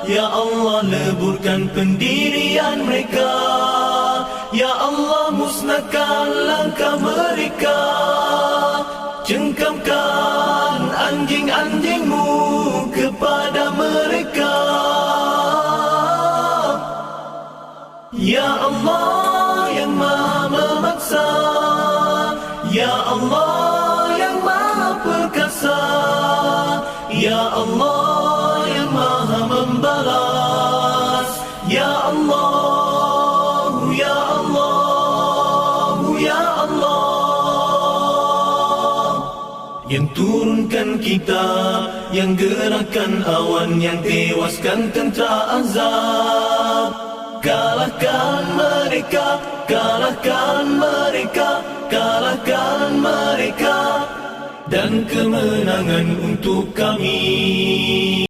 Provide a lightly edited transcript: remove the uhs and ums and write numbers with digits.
Ya Allah, leburkan pendirian mereka. Ya Allah, musnahkan langkah mereka. Cengkamkan anjing-anjing-Mu kepada mereka. Ya Allah yang Maha memaksa, Ya Allah yang Maha perkasa, Ya Allah yang Maha membalas. Ya Allah, Ya Allah, Ya Allah, yang turunkan kitab, yang gerakkan awan, yang tewaskan tentera azab. Kalahkan mereka, kalahkan mereka, kalahkan mereka, dan kemenangan untuk kami.